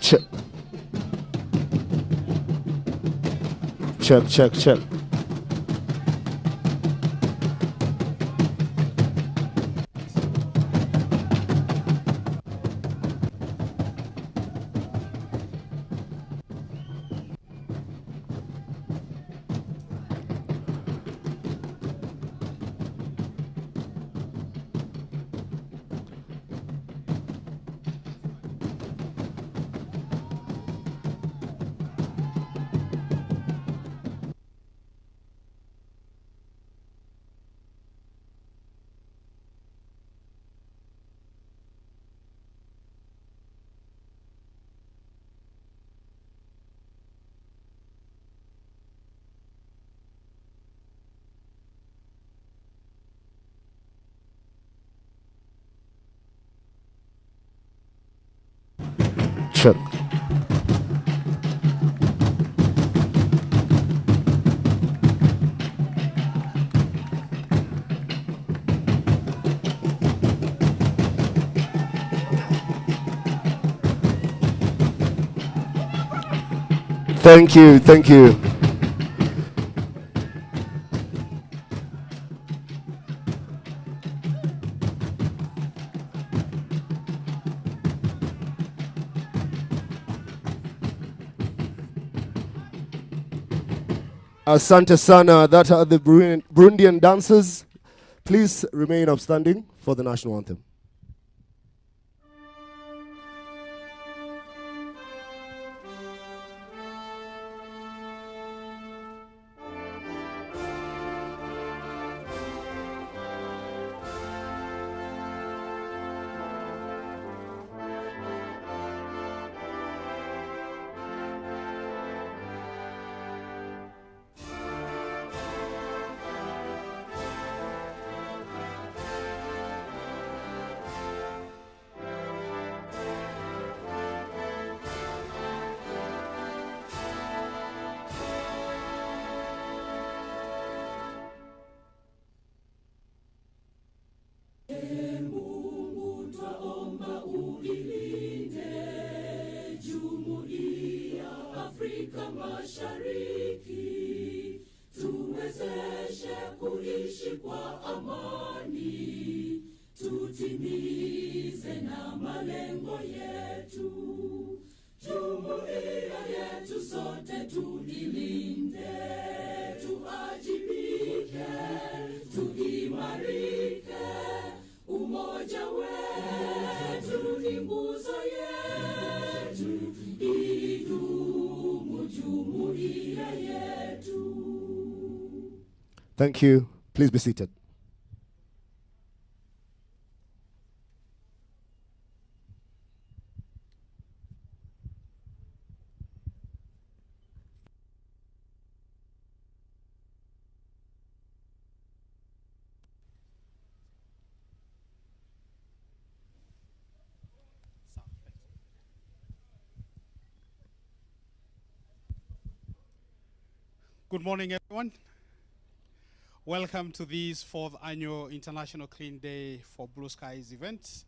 Check. Check, check, check. Check. Thank you, thank you. Asante sana, that are the Burundian dancers. Please remain upstanding for the national anthem. Thank you. Please be seated. Good morning, everyone. Welcome to this 4th annual International Clean Day for Blue Skies event.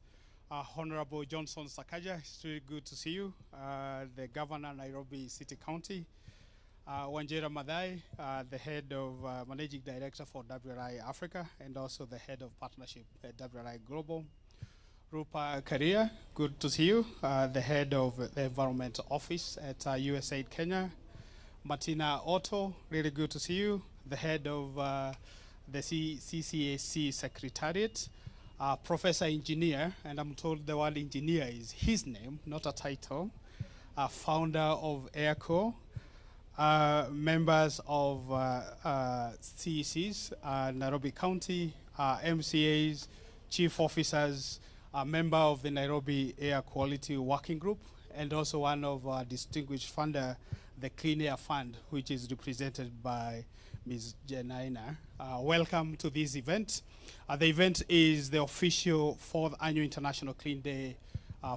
Honorable Johnson Sakaja, it's really good to see you. The Governor, Nairobi City County. Wanjera Madai, the head of Managing Director for WRI Africa, and also the head of partnership at WRI Global. Rupa Karia, good to see you. The head of the Environment Office at USAID Kenya. Martina Otto, really good to see you. The head of the CCAC Secretariat. Professor Engineer, and I'm told the word engineer is his name, not a title. Founder of AirCo. Members of CECs, Nairobi County, MCAs, chief officers, a member of the Nairobi Air Quality Working Group, and also one of our distinguished funder, the Clean Air Fund, which is represented by Ms. Jenaina. Welcome to this event. The event is the official 4th annual International Clean Day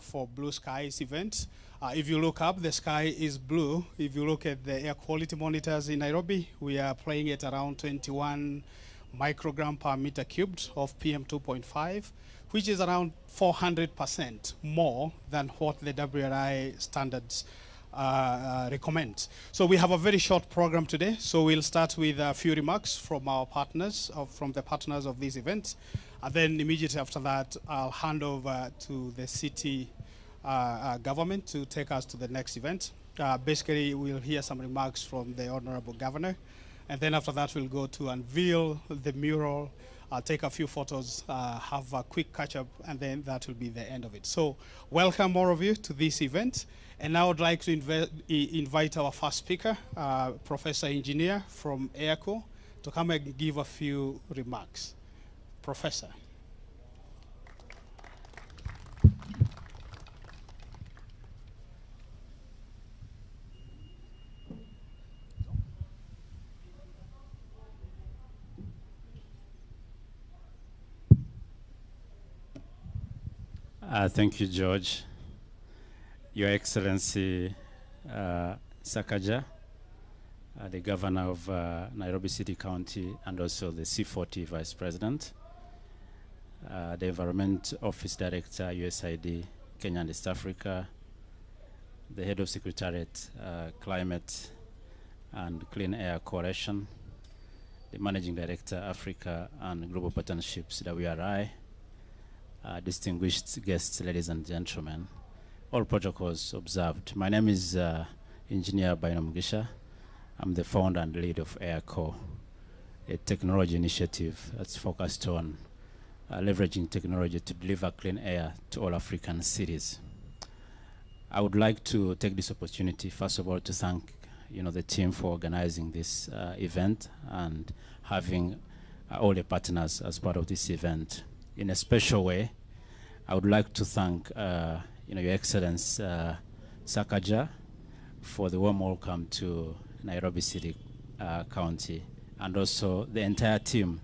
for Blue Skies event. If you look up, the sky is blue. If you look at the air quality monitors in Nairobi, we are playing at around 21 microgram per meter cubed of PM 2.5, which is around 400% more than what the WRI standards recommend. So we have a very short program today. So we'll start with a few remarks from our partners, from the partners of this event. And then immediately after that, I'll hand over to the city government to take us to the next event. Basically, we'll hear some remarks from the Honorable Governor. And then after that, we'll go to unveil the mural, take a few photos, have a quick catch-up, and then that will be the end of it. So welcome all of you to this event. And now I'd like to invite our first speaker, Professor Engineer from AERCO, to come and give a few remarks. Professor. Thank you, George. Your Excellency Sakaja, the Governor of Nairobi City County, and also the C40 Vice President, the Environment Office Director, USAID, Kenya and East Africa, the Head of Secretariat, Climate and Clean Air Coalition, the Managing Director, Africa and Global Partnerships, WRI, distinguished guests, ladies and gentlemen, all protocols observed. My name is Engineer Baino Mugisha. I'm the founder and lead of AERCO, a technology initiative that's focused on leveraging technology to deliver clean air to all African cities. I would like to take this opportunity, first of all, to thank the team for organizing this event and having all the partners as part of this event. In a special way, I would like to thank Your Excellency Sakaja for the warm welcome to Nairobi City County, and also the entire team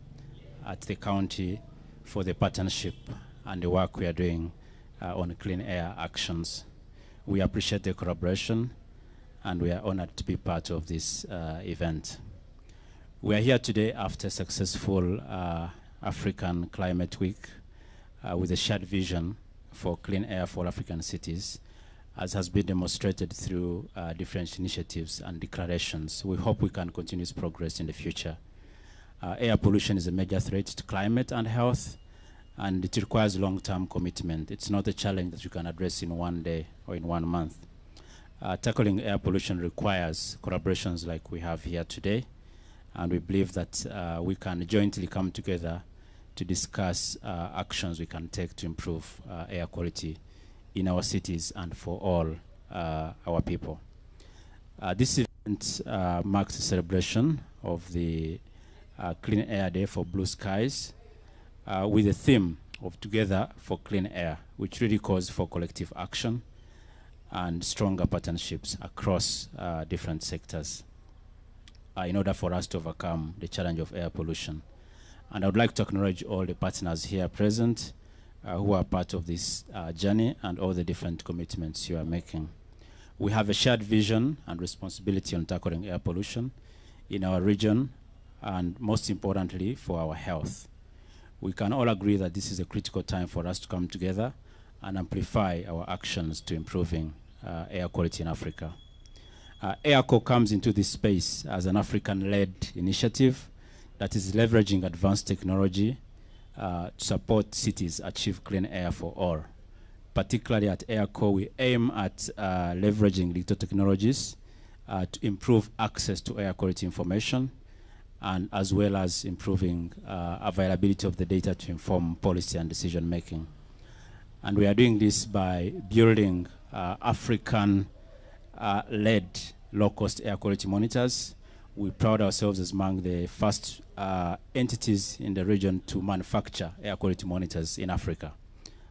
at the county for the partnership and the work we are doing on clean air actions. We appreciate the collaboration, and we are honored to be part of this event. We are here today after a successful African Climate Week with a shared vision for clean air for African cities, as has been demonstrated through different initiatives and declarations. We hope we can continue this progress in the future. Air pollution is a major threat to climate and health, and it requires long-term commitment. It's not a challenge that you can address in one day or in 1 month. Tackling air pollution requires collaborations like we have here today, and we believe that we can jointly come together to discuss actions we can take to improve air quality in our cities and for all our people. This event marks a celebration of the Clean Air Day for Blue Skies with the theme of Together for Clean Air, which really calls for collective action and stronger partnerships across different sectors in order for us to overcome the challenge of air pollution. And I would like to acknowledge all the partners here present who are part of this journey and all the different commitments you are making. We have a shared vision and responsibility on tackling air pollution in our region, and most importantly, for our health. We can all agree that this is a critical time for us to come together and amplify our actions to improving air quality in Africa. AERCO comes into this space as an African-led initiative that is leveraging advanced technology to support cities achieve clean air for all. Particularly at AERCO, we aim at leveraging digital technologies to improve access to air quality information, and as well as improving availability of the data to inform policy and decision making. And we are doing this by building African-led low-cost air quality monitors. We pride ourselves as among the first entities in the region to manufacture air quality monitors in Africa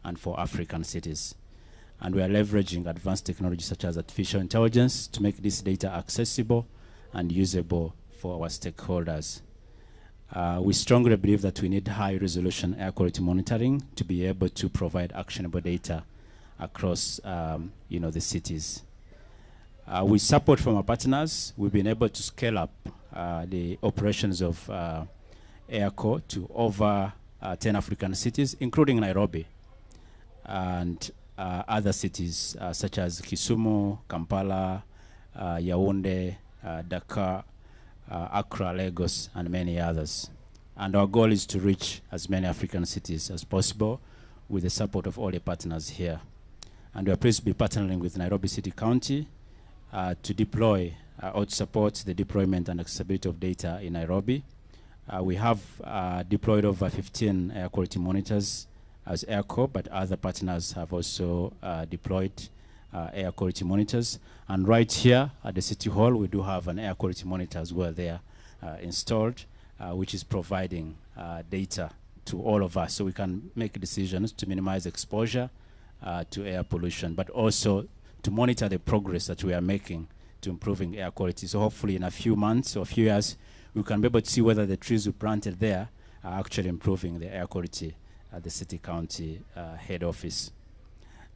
and for African cities. And we are leveraging advanced technology such as artificial intelligence to make this data accessible and usable for our stakeholders. We strongly believe that we need high-resolution air quality monitoring to be able to provide actionable data across the cities. With support from our partners, we've been able to scale up the operations of AERCO to over 10 African cities, including Nairobi, and other cities such as Kisumu, Kampala, Yaoundé, Dakar, Accra, Lagos, and many others. And our goal is to reach as many African cities as possible with the support of all the partners here. And we are pleased to be partnering with Nairobi City County to deploy or to support the deployment and accessibility of data in Nairobi. We have deployed over 15 air quality monitors as AirCo, but other partners have also deployed air quality monitors. And right here at the City Hall, we do have an air quality monitor as well there installed, which is providing data to all of us so we can make decisions to minimize exposure to air pollution, but also to monitor the progress that we are making to improving air quality. So hopefully in a few months or a few years, we can be able to see whether the trees we planted there are actually improving the air quality at the city county head office.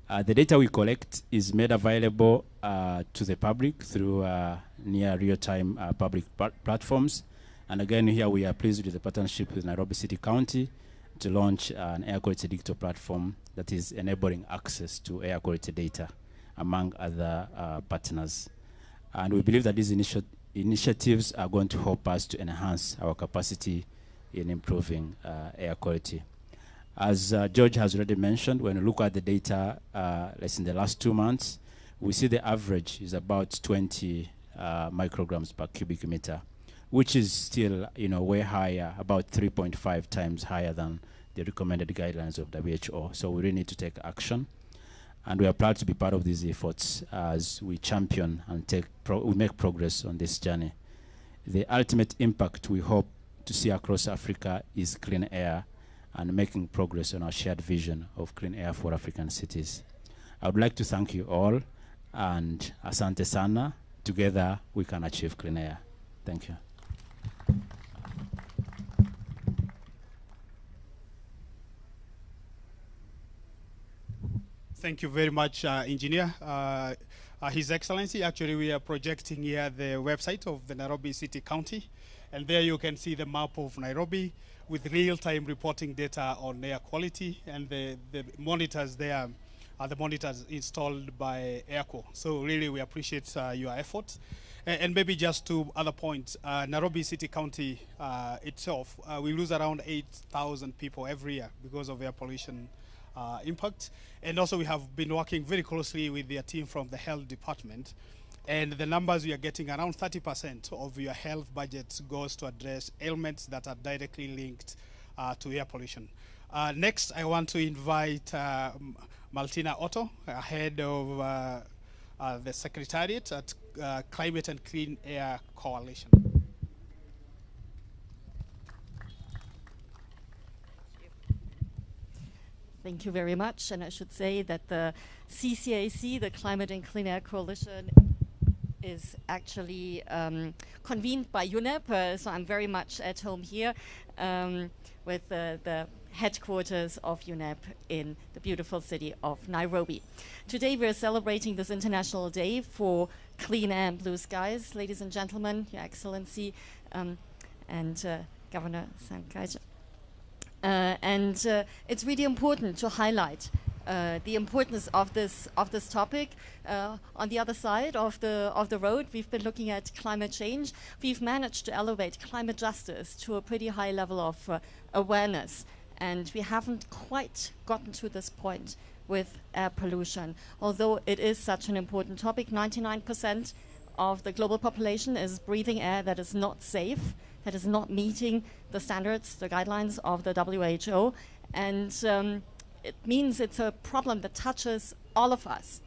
The data we collect is made available to the public through near real-time public platforms. And again, here we are pleased with the partnership with Nairobi City County to launch an air quality digital platform that is enabling access to air quality data, among other partners. And we believe that these initiatives are going to help us to enhance our capacity in improving air quality. As George has already mentioned, when we look at the data, let's in the last 2 months, we see the average is about 20 micrograms per cubic meter, which is still, way higher, about 3.5 times higher than the recommended guidelines of WHO. So we really need to take action. And we are proud to be part of these efforts as we champion and we make progress on this journey. The ultimate impact we hope to see across Africa is clean air and making progress on our shared vision of clean air for African cities. I would like to thank you all, and asante sana. Together we can achieve clean air. Thank you. Thank you very much, Engineer. His Excellency, actually we are projecting here the website of the Nairobi City County, and there you can see the map of Nairobi with real-time reporting data on air quality, and the monitors there are the monitors installed by AirCo. So really we appreciate your efforts. And maybe just 2 other points. Nairobi City County itself, we lose around 8,000 people every year because of air pollution impact. And also we have been working very closely with their team from the health department. And the numbers we are getting, around 30% of your health budget goes to address ailments that are directly linked to air pollution. Next, I want to invite Martina Otto, head of the Secretariat at Climate and Clean Air Coalition. Thank you very much. And I should say that the CCAC, the Climate and Clean Air Coalition, is actually convened by UNEP, so I'm very much at home here with the headquarters of UNEP in the beautiful city of Nairobi. Today we're celebrating this International Day for Clean Air and Blue Skies. Ladies and gentlemen, Your Excellency, and Governor Sankaj. It's really important to highlight the importance of this topic. On the other side of the road, we've been looking at climate change. We've managed to elevate climate justice to a pretty high level of awareness, and we haven't quite gotten to this point with air pollution. Although it is such an important topic, 99% of the global population is breathing air that is not safe, that is not meeting the standards, the guidelines of the WHO, and it means it's a problem that touches all of us.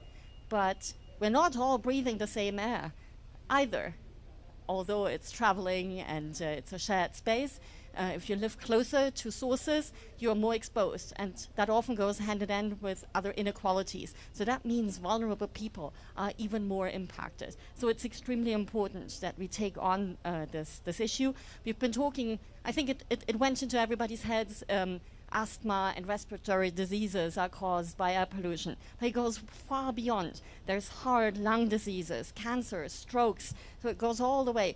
But we're not all breathing the same air either, although it's traveling and it's a shared space. If you live closer to sources, you're more exposed, and that often goes hand in hand with other inequalities. So that means vulnerable people are even more impacted. So it's extremely important that we take on this issue. We've been talking, I think it went into everybody's heads asthma and respiratory diseases are caused by air pollution. But it goes far beyond. There's heart, lung diseases, cancer, strokes, so it goes all the way.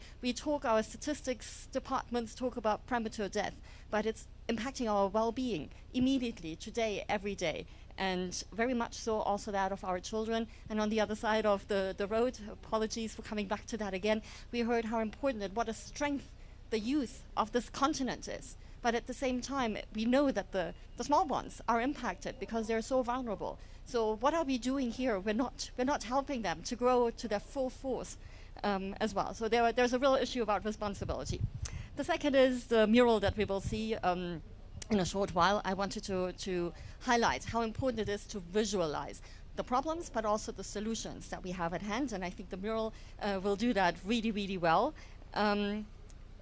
Our statistics departments talk about premature death, but it's impacting our well-being immediately, today, every day, and very much so also that of our children. And on the other side of the road, apologies for coming back to that again, we heard how important and what a strength the youth of this continent is. But at the same time, we know that the small ones are impacted because they're so vulnerable. So what are we doing here? We're not helping them to grow to their full force as well. So there's a real issue about responsibility. The second is the mural that we will see in a short while. I wanted to highlight how important it is to visualize the problems, but also the solutions that we have at hand. And I think the mural will do that really, really well.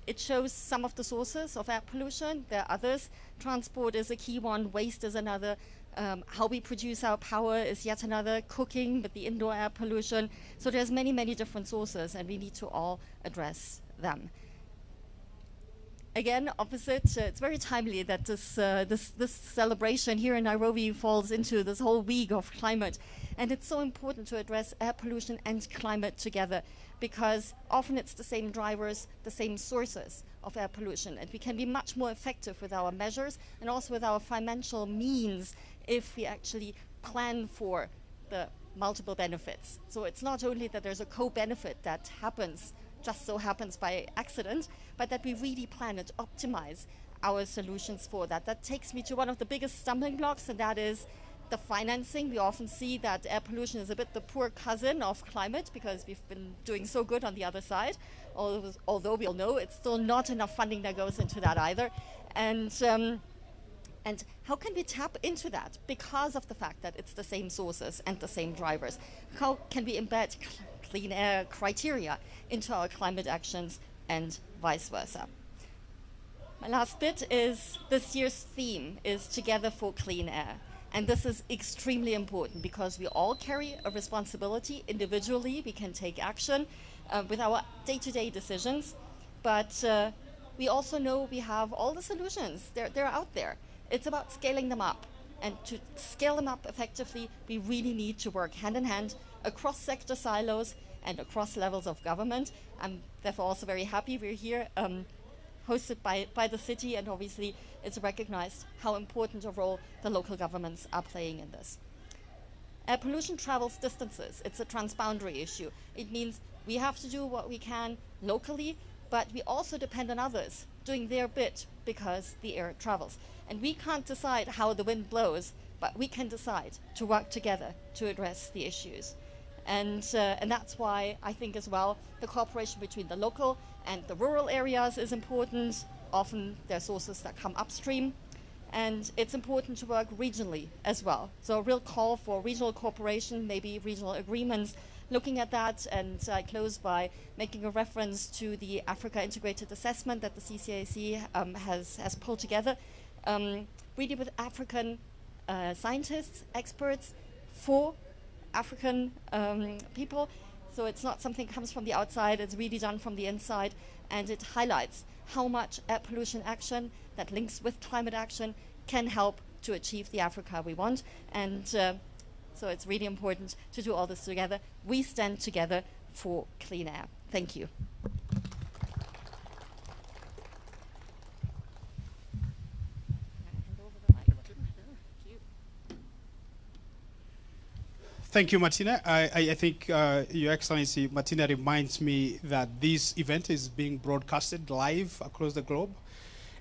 It shows some of the sources of air pollution. There are others. Transport is a key one. Waste is another. How we produce our power is yet another. Cooking with the indoor air pollution. So there's many, many different sources, and we need to all address them. Again, opposite, it's very timely that this celebration here in Nairobi falls into this whole week of climate. And it's so important to address air pollution and climate together, because often it's the same drivers, the same sources of air pollution. And we can be much more effective with our measures and also with our financial means if we actually plan for the multiple benefits. So it's not only that there's a co-benefit that just so happens by accident, but that we really plan and optimize our solutions for that. That takes me to one of the biggest stumbling blocks, and that is the financing. We often see that air pollution is a bit the poor cousin of climate because we've been doing so good on the other side, although we all know it's still not enough funding that goes into that either. And how can we tap into that because of the fact that it's the same sources and the same drivers? How can we embed clean air criteria into our climate actions and vice versa? My last bit is this year's theme is Together for Clean Air. And this is extremely important because we all carry a responsibility. Individually, we can take action with our day-to-day decisions, but we also know we have all the solutions. They're out there. It's about scaling them up. And to scale them up effectively, we really need to work hand in hand across sector silos and across levels of government. I'm therefore also very happy we're here, hosted by the city, and obviously it's recognized how important a role the local governments are playing in this. Air pollution travels distances. It's a transboundary issue. It means we have to do what we can locally, but we also depend on others doing their bit because the air travels. And we can't decide how the wind blows, but we can decide to work together to address the issues. And that's why I think as well the cooperation between the local and the rural areas is important. Often there are sources that come upstream, and it's important to work regionally as well. So a real call for regional cooperation, maybe regional agreements, looking at that. And I close by making a reference to the Africa Integrated Assessment that the CCAC has pulled together, really with African scientists, experts, for African people. So it's not something that comes from the outside, it's really done from the inside, and it highlights how much air pollution action that links with climate action can help to achieve the Africa we want. And so it's really important to do all this together. We stand together for clean air. Thank you. Thank you, Martina. I think Your Excellency, Martina reminds me that this event is being broadcasted live across the globe.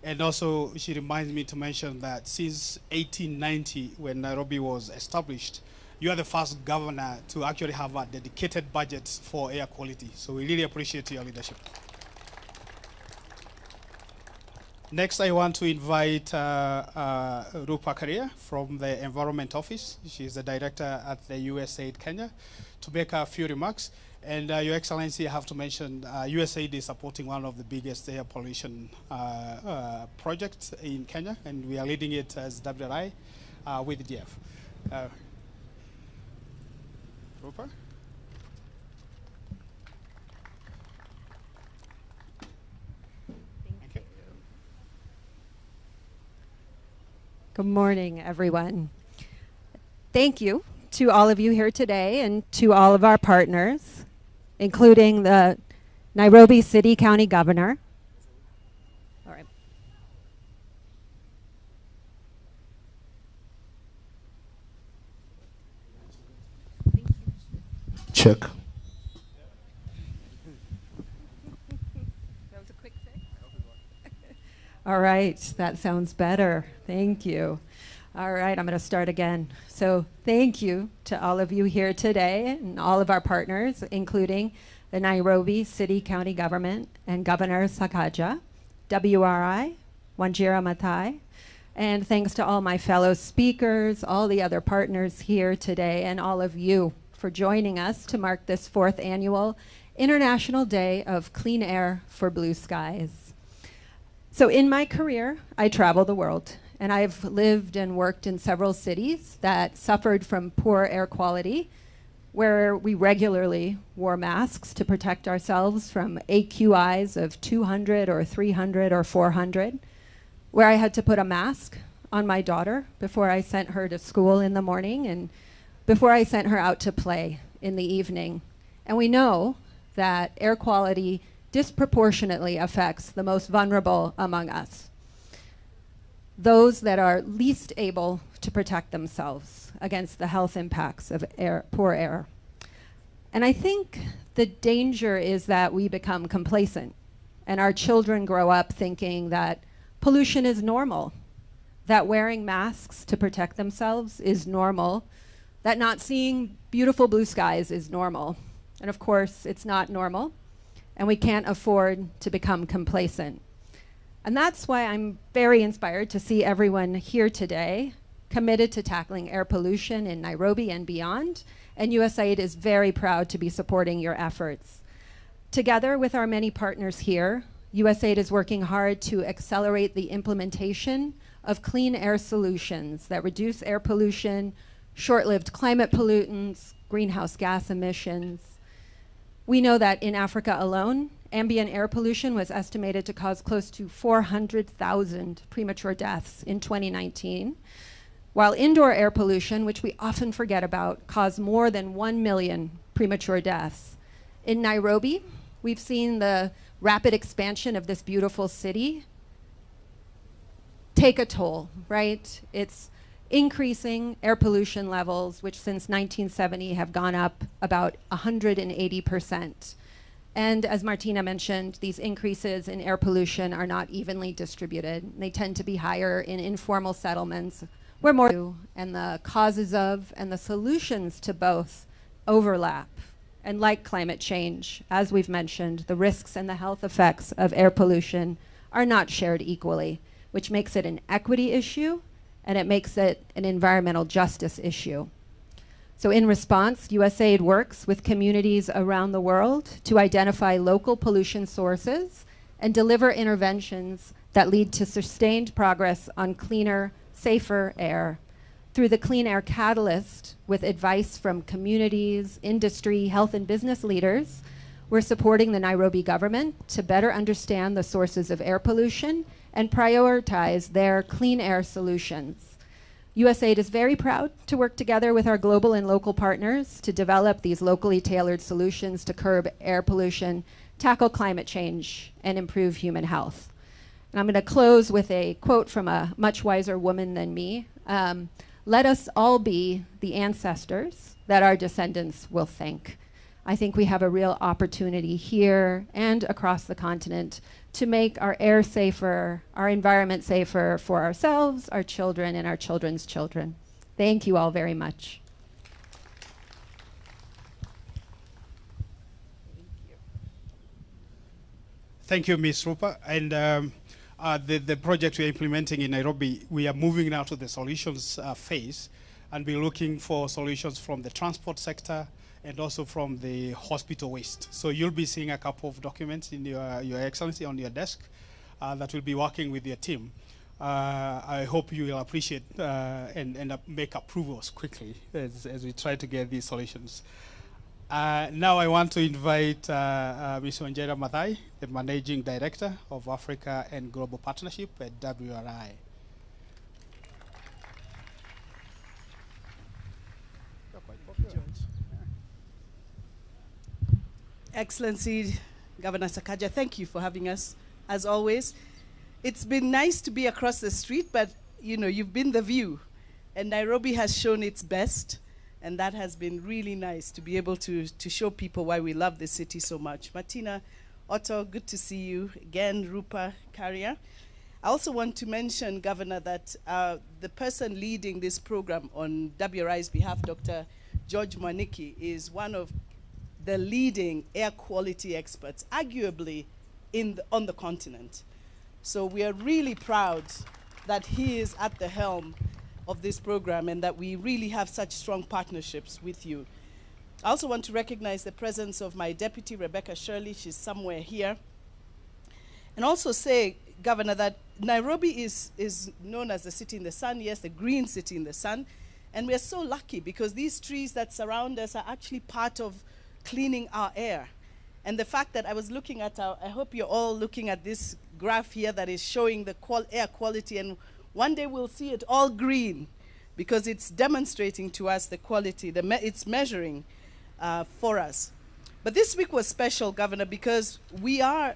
And also, she reminds me to mention that since 1890, when Nairobi was established, you are the first governor to actually have a dedicated budget for air quality. So we really appreciate your leadership. Next, I want to invite Rupa Karia from the Environment Office. She's the director at the USAID Kenya to make a few remarks. And Your Excellency, I have to mention USAID is supporting one of the biggest air pollution projects in Kenya, and we are leading it as WRI with DF. Rupa? Good morning, everyone. Thank you to all of you here today and to all of our partners, including the Nairobi City County Governor. All right. Check. That was a quick fix. All right, that sounds better. Thank you. All right, I'm going to start again. So thank you to all of you here today and all of our partners, including the Nairobi City County Government and Governor Sakaja, WRI, Wanjira Maathai, and thanks to all my fellow speakers, all the other partners here today, and all of you for joining us to mark this 4th annual International Day of Clean Air for Blue Skies. So in my career, I travel the world, and I've lived and worked in several cities that suffered from poor air quality, where we regularly wore masks to protect ourselves from AQIs of 200 or 300 or 400, where I had to put a mask on my daughter before I sent her to school in the morning and before I sent her out to play in the evening. And we know that air quality disproportionately affects the most vulnerable among us, those that are least able to protect themselves against the health impacts of poor air. And I think the danger is that we become complacent and our children grow up thinking that pollution is normal, that wearing masks to protect themselves is normal, that not seeing beautiful blue skies is normal. And of course, it's not normal, and we can't afford to become complacent. And that's why I'm very inspired to see everyone here today committed to tackling air pollution in Nairobi and beyond, and USAID is very proud to be supporting your efforts. Together with our many partners here, USAID is working hard to accelerate the implementation of clean air solutions that reduce air pollution, short-lived climate pollutants, greenhouse gas emissions. We know that in Africa alone, ambient air pollution was estimated to cause close to 400,000 premature deaths in 2019, while indoor air pollution, which we often forget about, caused more than 1 million premature deaths. In Nairobi, we've seen the rapid expansion of this beautiful city take a toll, right? It's increasing air pollution levels, which since 1970 have gone up about 180%. And as Martina mentioned, these increases in air pollution are not evenly distributed. They tend to be higher in informal settlements where more and the causes of and the solutions to both overlap. And like climate change, as we've mentioned, the risks and the health effects of air pollution are not shared equally, which makes it an equity issue and it makes it an environmental justice issue. So in response, USAID works with communities around the world to identify local pollution sources and deliver interventions that lead to sustained progress on cleaner, safer air. Through the Clean Air Catalyst, with advice from communities, industry, health and business leaders, we're supporting the Nairobi government to better understand the sources of air pollution and prioritize their clean air solutions. USAID is very proud to work together with our global and local partners to develop these locally tailored solutions to curb air pollution, tackle climate change, and improve human health. And I'm going to close with a quote from a much wiser woman than me. Let us all be the ancestors that our descendants will thank. I think we have a real opportunity here and across the continent to make our air safer, our environment safer for ourselves, our children, and our children's children. Thank you all very much. Thank you, Ms. Rupa. And the project we're implementing in Nairobi, we are moving now to the solutions phase, and we're looking for solutions from the transport sector and also from the hospital waste. So you'll be seeing a couple of documents in your Excellency on your desk that will be working with your team. I hope you will appreciate and make approvals quickly as we try to get these solutions. Now I want to invite Ms. Wanjira Maathai, the Managing Director of Africa and Global Partnership at WRI. Excellency Governor Sakaja, thank you for having us, as always. It's been nice to be across the street, but you know, you've been the view, and Nairobi has shown its best, and that has been really nice to be able to show people why we love this city so much. Martina, Otto, good to see you. Again, Rupa, Karia. I also want to mention, Governor, that the person leading this program on WRI's behalf, Dr. George Mwaniki, is one of the leading air quality experts, arguably on the continent. So we are really proud that he is at the helm of this program and that we really have such strong partnerships with you. I also want to recognize the presence of my deputy, Rebecca Shirley. She's somewhere here. And also say, Governor, that Nairobi is known as the city in the sun, yes, the green city in the sun. And we're so lucky because these trees that surround us are actually part of cleaning our air. And the fact that I was looking at I hope you're all looking at this graph here that is showing the air quality, and one day we'll see it all green because it's demonstrating to us the quality, it's measuring for us. But this week was special, Governor, because we are,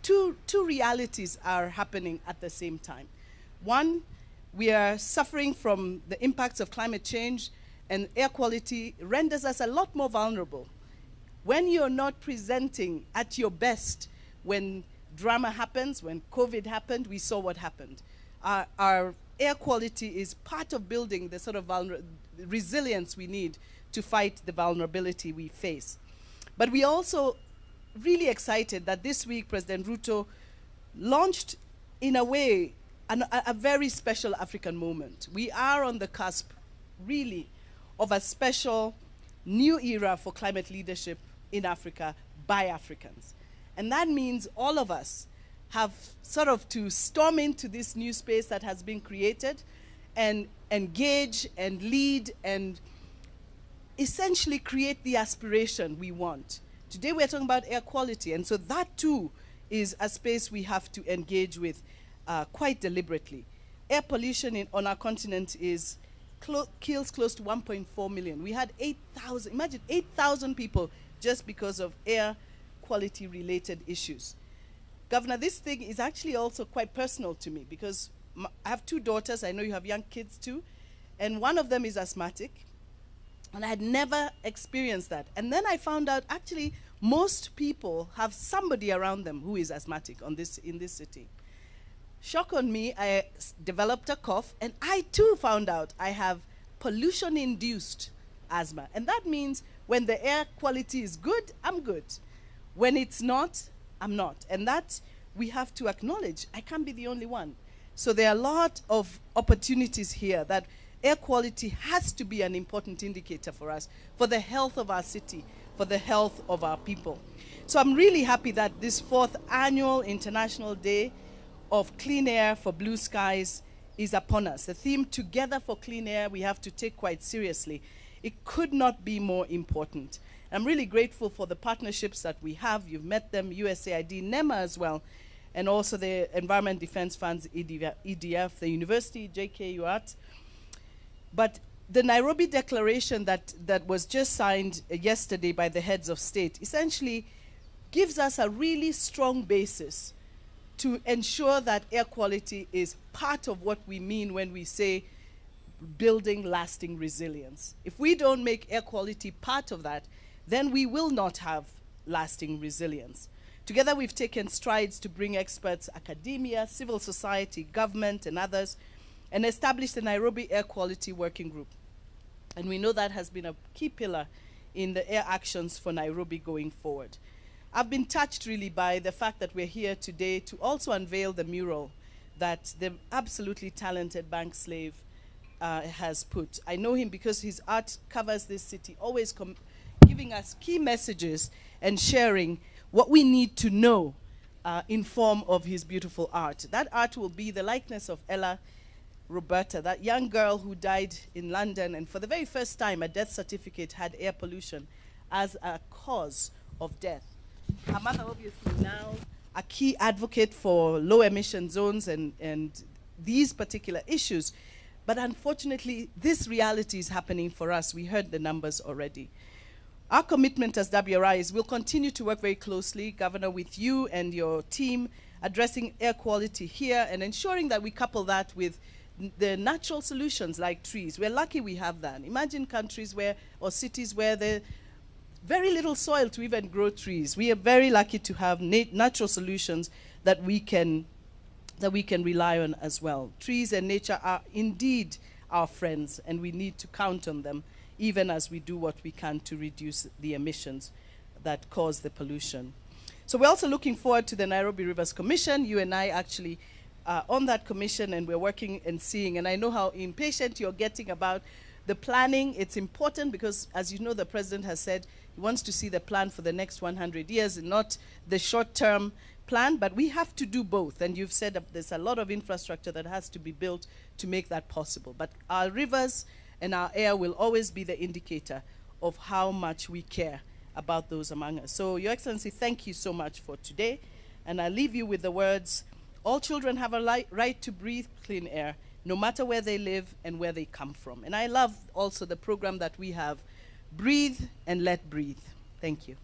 two realities are happening at the same time. One, we are suffering from the impacts of climate change, and air quality renders us a lot more vulnerable. When you're not presenting at your best, when drama happens, when COVID happened, we saw what happened. Our air quality is part of building the sort of resilience we need to fight the vulnerability we face. But we're also really excited that this week President Ruto launched, in a way, a very special African moment. We are on the cusp, really, of a special new era for climate leadership in Africa by Africans. And that means all of us have sort of to storm into this new space that has been created and engage and lead and essentially create the aspiration we want. Today we're talking about air quality, and so that too is a space we have to engage with quite deliberately. Air pollution on our continent kills close to 1.4 million. We had 8,000, imagine 8,000 people just because of air quality related issues. Governor, this thing is actually also quite personal to me because I have two daughters, I know you have young kids too, and one of them is asthmatic, and I had never experienced that. And then I found out actually most people have somebody around them who is asthmatic in this city. Shock on me, I developed a cough, and I too found out I have pollution-induced asthma. And that means when the air quality is good, I'm good. When it's not, I'm not. And that we have to acknowledge. I can't be the only one. So there are a lot of opportunities here that air quality has to be an important indicator for us, for the health of our city, for the health of our people. So I'm really happy that this 4th annual International Day of Clean Air for Blue Skies is upon us. The theme, Together for Clean Air, we have to take quite seriously. It could not be more important. I'm really grateful for the partnerships that we have. You've met them, USAID, NEMA as well, and also the Environment Defense Funds, EDF, the University, JKUAT. But the Nairobi Declaration that was just signed yesterday by the heads of state essentially gives us a really strong basis to ensure that air quality is part of what we mean when we say building lasting resilience. If we don't make air quality part of that, then we will not have lasting resilience. Together we've taken strides to bring experts, academia, civil society, government, and others, and established the Nairobi Air Quality Working Group. And we know that has been a key pillar in the air actions for Nairobi going forward. I've been touched really by the fact that we're here today to also unveil the mural that the absolutely talented Bank Slave has put. I know him because his art covers this city, always giving us key messages and sharing what we need to know in form of his beautiful art. That art will be the likeness of Ella Roberta, that young girl who died in London, and for the very first time a death certificate had air pollution as a cause of death. Her mother obviously now a key advocate for low emission zones and these particular issues. But unfortunately, this reality is happening for us. We heard the numbers already. Our commitment as WRI is we'll continue to work very closely, Governor, with you and your team, addressing air quality here and ensuring that we couple that with the natural solutions like trees. We're lucky we have that. Imagine countries where, or cities where there's very little soil to even grow trees. We are very lucky to have natural solutions that we can rely on as well. Trees and nature are indeed our friends, and we need to count on them, even as we do what we can to reduce the emissions that cause the pollution. So we're also looking forward to the Nairobi Rivers Commission. You and I actually are on that commission, and we're working and seeing, and I know how impatient you're getting about the planning. It's important because, as you know, the president has said he wants to see the plan for the next 100 years and not the short-term plan, but we have to do both. And you've said there's a lot of infrastructure that has to be built to make that possible. But our rivers and our air will always be the indicator of how much we care about those among us. So, Your Excellency, thank you so much for today. And I'll leave you with the words, all children have a right to breathe clean air, no matter where they live and where they come from. And I love also the program that we have, Breathe and Let Breathe. Thank you.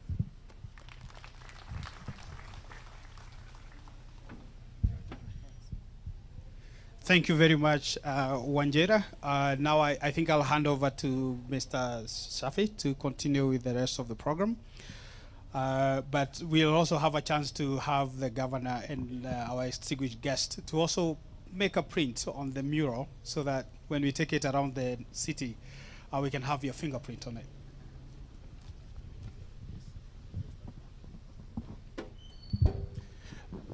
Thank you very much, Wanjera. Now I think I'll hand over to Mr. Shafi to continue with the rest of the program. But we'll also have a chance to have the governor and our distinguished guest to also make a print on the mural so that when we take it around the city, we can have your fingerprint on it.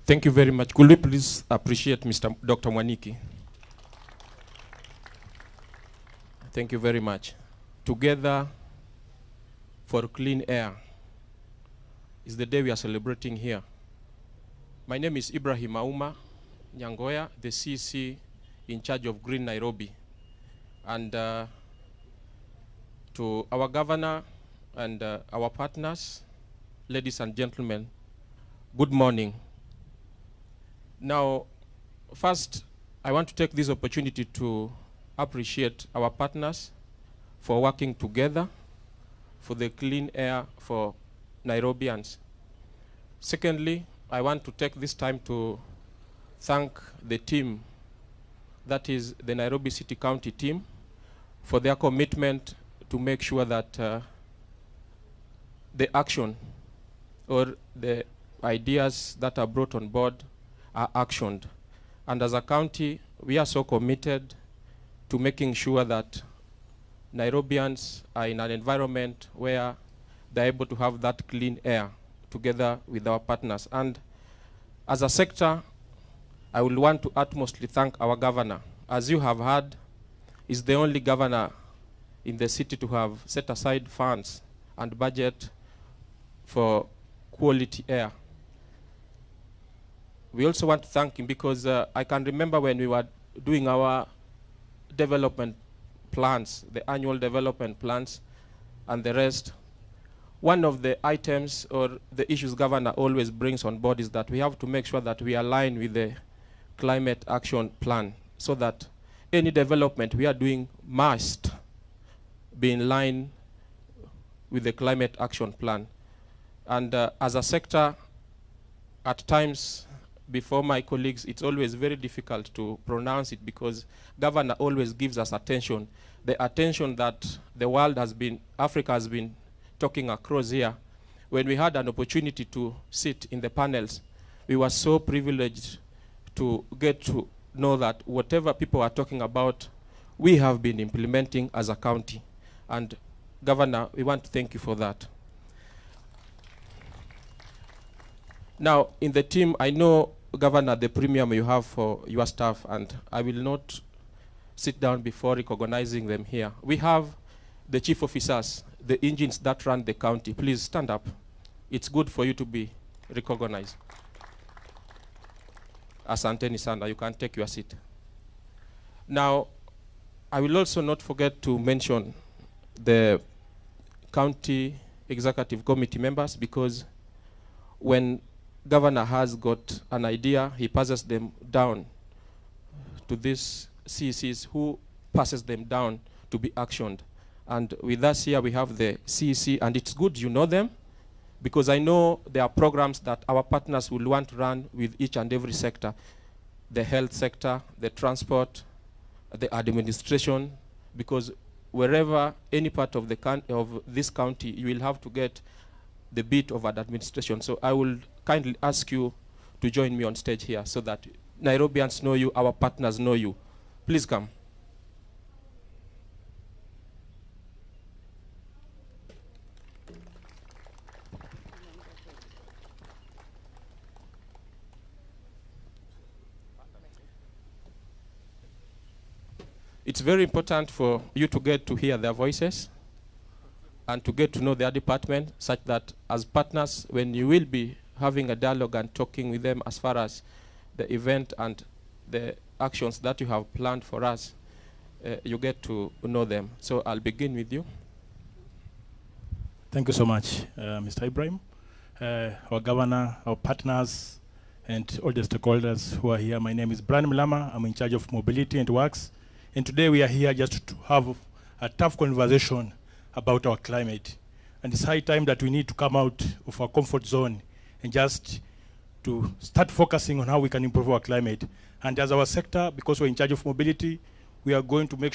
Thank you very much. Could we please appreciate Dr. Mwaniki? Thank you very much. Together for clean air is the day we are celebrating here. My name is Ibrahim Auma Nyangoya, the CC in charge of Green Nairobi. And to our governor and our partners, ladies and gentlemen, good morning. Now, first, I want to take this opportunity to appreciate our partners for working together for the clean air for Nairobians. Secondly, I want to take this time to thank the team, that is the Nairobi City County team, for their commitment to make sure that the action or the ideas that are brought on board are actioned. And as a county, we are so committed to making sure that Nairobians are in an environment where they're able to have that clean air together with our partners. And as a sector, I will want to utmostly thank our governor. As you have heard, he's the only governor in the city to have set aside funds and budget for quality air. We also want to thank him because I can remember when we were doing our development plans, the annual development plans and the rest, one of the items or the issues governor always brings on board is that we have to make sure that we align with the climate action plan so that any development we are doing must be in line with the climate action plan. And as a sector, at times, before my colleagues, it's always very difficult to pronounce it because governor always gives us attention. The attention that the world has been, Africa has been talking across here. When we had an opportunity to sit in the panels, we were so privileged to get to know that whatever people are talking about, we have been implementing as a county. And Governor, we want to thank you for that. Now, in the team, I know, Governor, the premium you have for your staff, and I will not sit down before recognizing them here. We have the chief officers, the engines that run the county. Please stand up. It's good for you to be recognized. Asanteni sana, you can take your seat. Now, I will also not forget to mention the county executive committee members, because when governor has got an idea, he passes them down to these CCs who passes them down to be actioned. And with us here, we have the CEC, and it's good you know them, because I know there are programs that our partners will want to run with each and every sector, the health sector, the transport, the administration, because wherever any part of this county, you will have to get the bit of an administration. So I will kindly ask you to join me on stage here so that Nairobians know you, our partners know you. Please come. It's very important for you to get to hear their voices and to get to know their department, such that as partners, when you will be having a dialogue and talking with them as far as the event and the actions that you have planned for us, you get to know them. So I'll begin with you. Thank you so much, Mr. Ibrahim, our governor, our partners, and all the stakeholders who are here. My name is Brian Mlama. I'm in charge of mobility and works. And today we are here just to have a tough conversation about our climate. And it's high time that we need to come out of our comfort zone and just to start focusing on how we can improve our climate. And as our sector, because we're in charge of mobility, we are going to make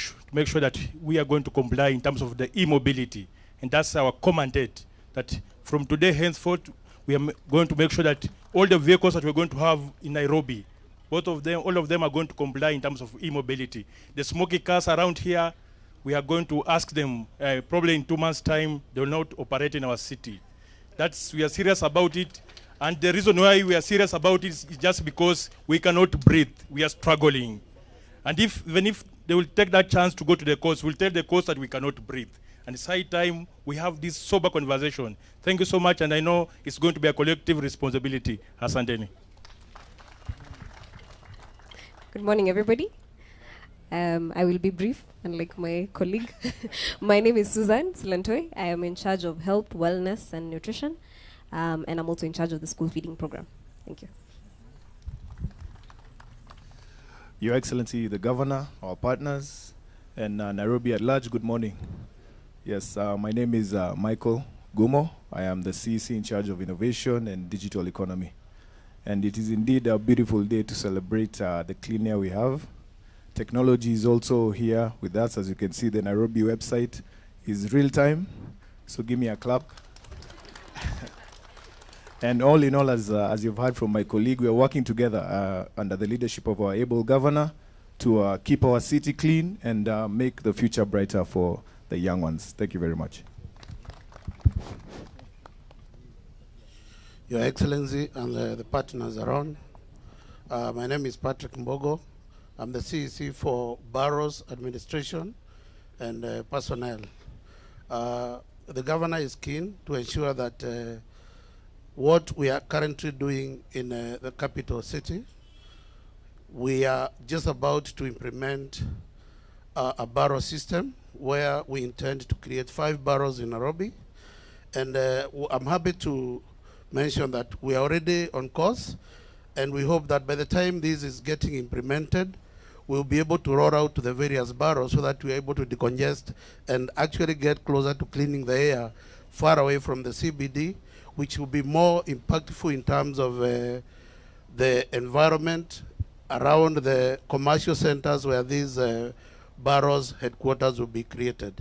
sure that we are going to comply in terms of the e-mobility. And that's our core mandate, that from today henceforth, we are going to make sure that all the vehicles that we're going to have in Nairobi, all of them are going to comply in terms of e-mobility. The smoky cars around here, we are going to ask them, probably in 2 months' time, they will not operate in our city. We are serious about it. And the reason why we are serious about it is just because we cannot breathe. We are struggling. And even if they will take that chance to go to the coast, we'll tell the coast that we cannot breathe. And it's high time we have this sober conversation. Thank you so much, and I know it's going to be a collective responsibility. Asanteni. Good morning, everybody. I will be brief, unlike my colleague. My name is Susan Silantoi. I am in charge of health, wellness, and nutrition. And I'm also in charge of the school feeding program. Thank you. Your Excellency, the Governor, our partners, and Nairobi at large, good morning. Yes, my name is Michael Gumo. I am the CEC in charge of innovation and digital economy. And it is indeed a beautiful day to celebrate the clean air we have. Technology is also here with us. As you can see, the Nairobi website is real time. So give me a clap. And all in all, as you've heard from my colleague, we are working together under the leadership of our able governor to keep our city clean and make the future brighter for the young ones. Thank you very much. Your Excellency and the partners around. My name is Patrick Mbogo. I'm the CEC for Boroughs Administration and Personnel. The governor is keen to ensure that what we are currently doing in the capital city, we are just about to implement a borough system where we intend to create 5 boroughs in Nairobi. And I'm happy to mention that we are already on course, and we hope that by the time this is getting implemented, we'll be able to roll out to the various boroughs so that we're able to decongest and actually get closer to cleaning the air far away from the CBD, which will be more impactful in terms of the environment around the commercial centers where these boroughs headquarters will be created.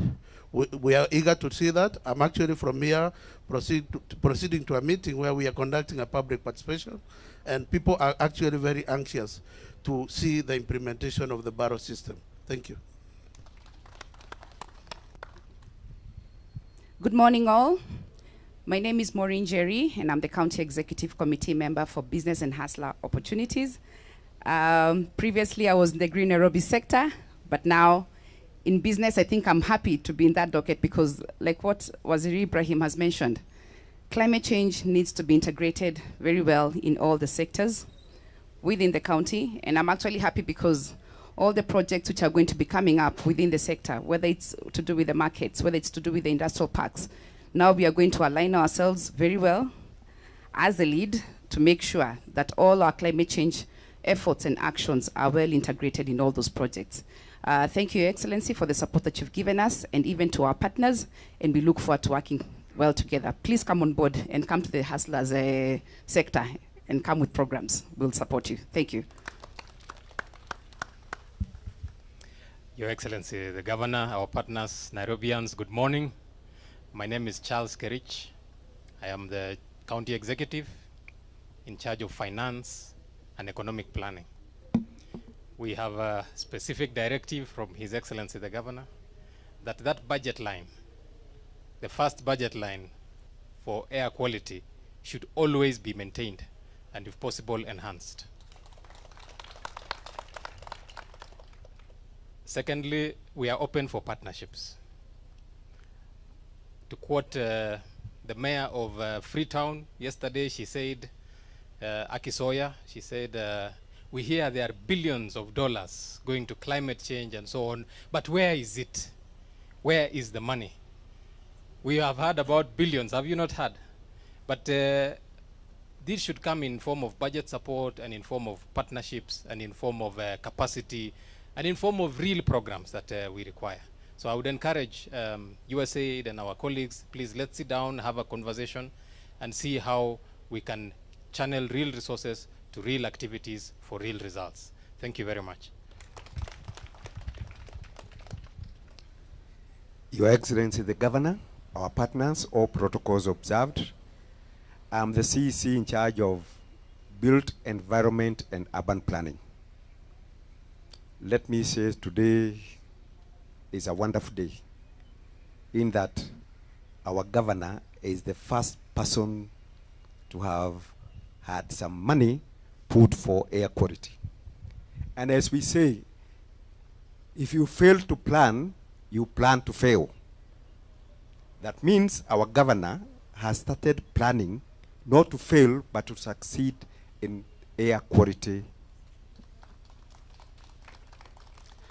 We are eager to see that. I'm actually from here proceeding to a meeting where we are conducting a public participation, and people are actually very anxious to see the implementation of the borough system. Thank you. Good morning, all. My name is Maureen Jerry, and I'm the County Executive Committee member for Business and Hustler Opportunities. Previously, I was in the Green Nairobi sector, but now in business, I think I'm happy to be in that docket because, like what Waziri Ibrahim has mentioned, climate change needs to be integrated very well in all the sectors within the county. And I'm actually happy because all the projects which are going to be coming up within the sector, whether it's to do with the markets, whether it's to do with the industrial parks, now we are going to align ourselves very well as a lead to make sure that all our climate change efforts and actions are well integrated in all those projects. Thank you, Your Excellency, for the support that you've given us, and even to our partners, and we look forward to working well together. Please come on board and come to the Hustlers sector and come with programs. We'll support you. Thank you. Your Excellency, the Governor, our partners, Nairobians, good morning. My name is Charles Kerich. I am the County Executive in charge of finance and economic planning. We have a specific directive from His Excellency the Governor that budget line, the first budget line for air quality, should always be maintained and if possible enhanced. Secondly, we are open for partnerships. To quote the mayor of Freetown yesterday, she said, Aki Sawyer, she said, we hear there are billions of dollars going to climate change and so on, but where is it? Where is the money? We have heard about billions, have you not heard? But this should come in form of budget support and in form of partnerships and in form of capacity and in form of real programs that we require. So I would encourage USAID and our colleagues, please let's sit down, have a conversation and see how we can channel real resources to real activities for real results. Thank you very much. Your Excellency the Governor, our partners, all protocols observed. I'm the CEC in charge of Built Environment and Urban Planning. Let me say today is a wonderful day in that our governor is the first person to have had some money put for air quality. And as we say, if you fail to plan, you plan to fail. That means our governor has started planning not to fail, but to succeed in air quality.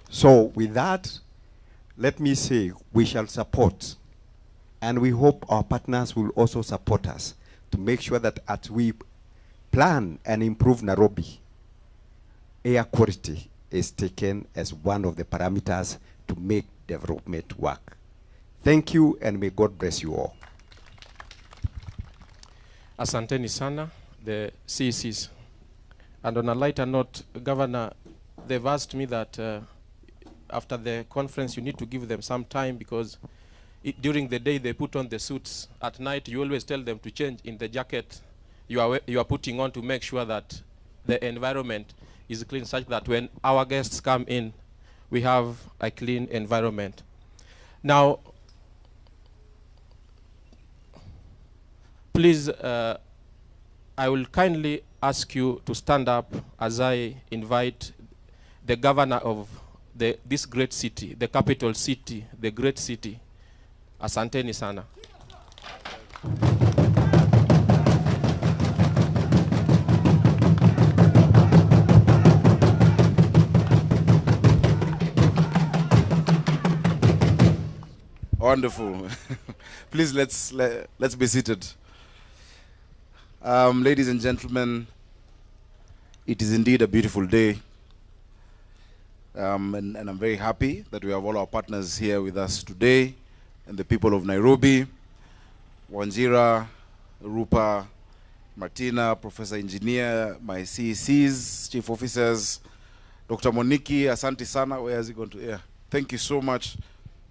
So with that, let me say we shall support, and we hope our partners will also support us to make sure that as we plan and improve Nairobi, air quality is taken as one of the parameters to make development work. Thank you, and may God bless you all. Asanteni sana, the CECs. And on a lighter note, Governor, they've asked me that after the conference you need to give them some time because during the day they put on the suits. At night you always tell them to change in the jacket you are putting on to make sure that the environment is clean, such that when our guests come in, we have a clean environment. Now, please, I will kindly ask you to stand up as I invite the governor of this great city, the capital city, the great city. Asanteni sana. Wonderful. Please let's be seated. Ladies and gentlemen, it is indeed a beautiful day. And I'm very happy that we have all our partners here with us today, and the people of Nairobi, Wanjira, Rupa, Martina, Professor Engineer, my CECs, Chief Officers, Dr. Moniki, Asante Sana, where is he going to air? Thank you so much.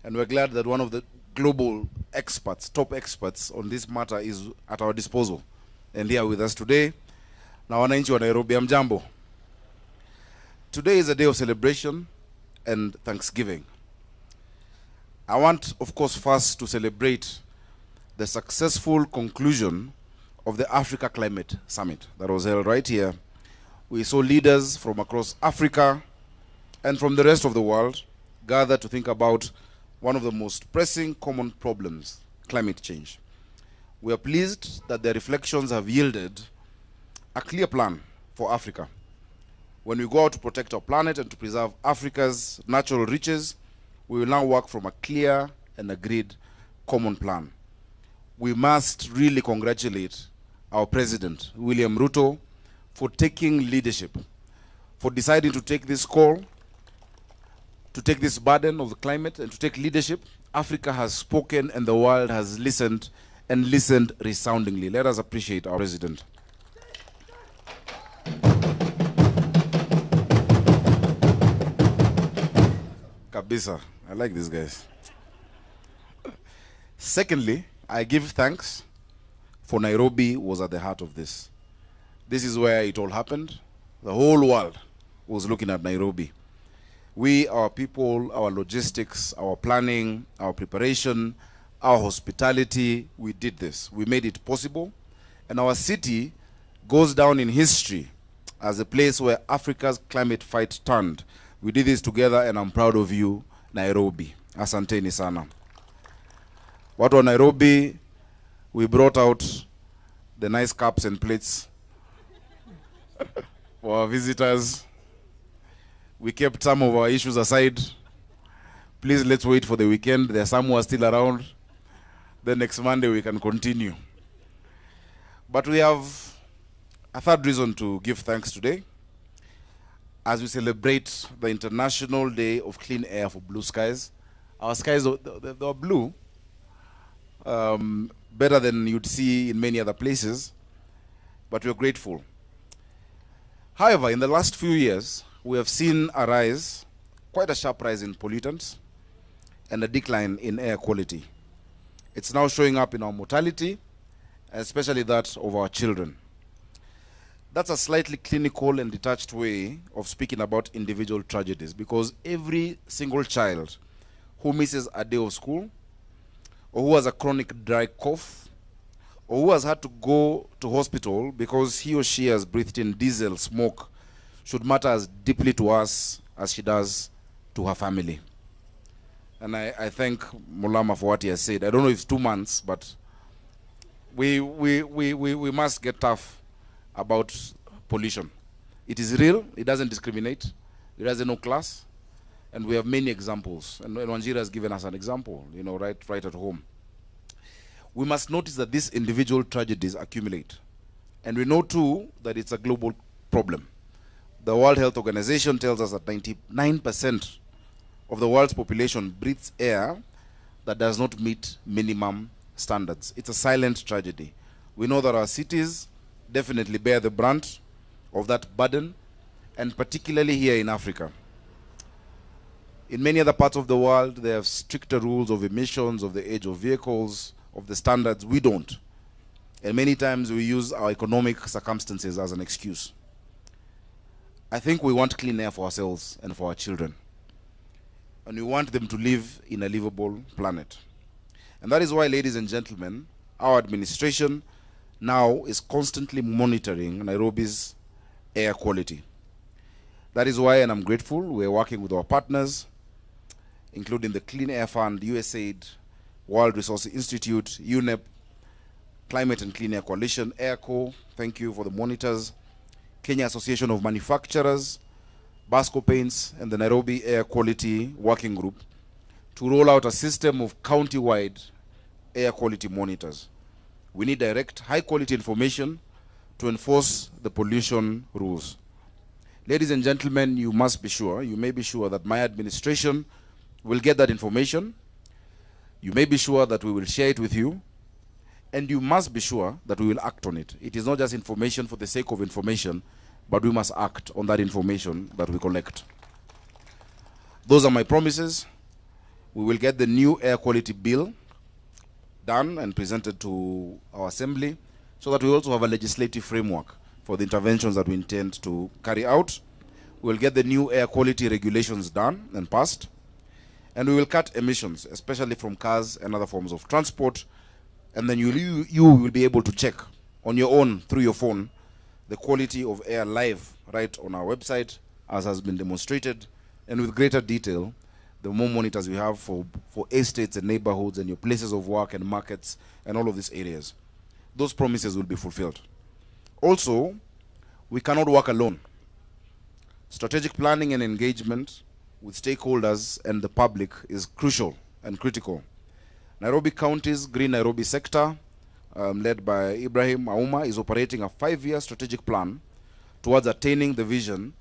And we're glad that one of the global experts, top experts on this matter is at our disposal and here with us today. Now, wananchi wa Nairobi, hamjambo. Today is a day of celebration and thanksgiving. I want, of course, first to celebrate the successful conclusion of the Africa Climate Summit that was held right here. We saw leaders from across Africa and from the rest of the world gather to think about one of the most pressing common problems, climate change. We are pleased that their reflections have yielded a clear plan for Africa. When we go out to protect our planet and to preserve Africa's natural riches, we will now work from a clear and agreed common plan. We must really congratulate our President, William Ruto, for taking leadership, for deciding to take this call, to take this burden of the climate and to take leadership. Africa has spoken and the world has listened, and listened resoundingly. Let us appreciate our president. Kabisa. I like these guys. Secondly, I give thanks for Nairobi was at the heart of this. This is where it all happened. The whole world was looking at Nairobi. We, our people, our logistics, our planning, our preparation, our hospitality, we did this. We made it possible. And our city goes down in history as a place where Africa's climate fight turned. We did this together, and I'm proud of you, Nairobi. Asanteni sana. Watu wa Nairobi, we brought out the nice cups and plates for our visitors. We kept some of our issues aside. Please, let's wait for the weekend. There are some who are still around. Then next Monday we can continue. But we have a third reason to give thanks today as we celebrate the International Day of Clean Air for Blue Skies. Our skies, they are blue, better than you'd see in many other places, but we're grateful. However, in the last few years, we have seen a rise, quite a sharp rise in pollutants and a decline in air quality. It's now showing up in our mortality, especially that of our children. That's a slightly clinical and detached way of speaking about individual tragedies, because every single child who misses a day of school, or who has a chronic dry cough, or who has had to go to hospital because he or she has breathed in diesel smoke should matter as deeply to us as she does to her family. And I thank Mulama for what he has said. I don't know if it's 2 months, but we must get tough about pollution. It is real, it doesn't discriminate, it has no class, and we have many examples. And Wanjira has given us an example, you know, right at home. We must notice that these individual tragedies accumulate. And we know too that it's a global problem. The World Health Organization tells us that 99% of the world's population breathes air that does not meet minimum standards. It's a silent tragedy. We know that our cities definitely bear the brunt of that burden, and particularly here in Africa. In many other parts of the world, they have stricter rules of emissions, of the age of vehicles, of the standards. We don't. And many times we use our economic circumstances as an excuse. I think we want clean air for ourselves and for our children. And we want them to live in a livable planet. And that is why, ladies and gentlemen, our administration now is constantly monitoring Nairobi's air quality. That is why, and I'm grateful, we're working with our partners, including the Clean Air Fund, USAID, World Resources Institute, UNEP, Climate and Clean Air Coalition, AirCo, thank you for the monitors, Kenya Association of Manufacturers, Basco Paints, and the Nairobi Air Quality Working Group to roll out a system of county-wide air quality monitors. We need direct, high-quality information to enforce the pollution rules. Ladies and gentlemen, you must be sure, you may be sure that my administration will get that information. You may be sure that we will share it with you. And you must be sure that we will act on it. It is not just information for the sake of information, but we must act on that information that we collect. Those are my promises. We will get the new air quality bill done and presented to our assembly, so that we also have a legislative framework for the interventions that we intend to carry out. We will get the new air quality regulations done and passed. And we will cut emissions, especially from cars and other forms of transport. And then you will be able to check on your own, through your phone, the quality of air live right on our website, as has been demonstrated, and with greater detail, the more monitors we have for estates and neighborhoods and your places of work and markets and all of these areas. Those promises will be fulfilled. Also, we cannot work alone. Strategic planning and engagement with stakeholders and the public is crucial and critical. Nairobi County's Green Nairobi sector, led by Ibrahim Auma, is operating a 5-year strategic plan towards attaining the vision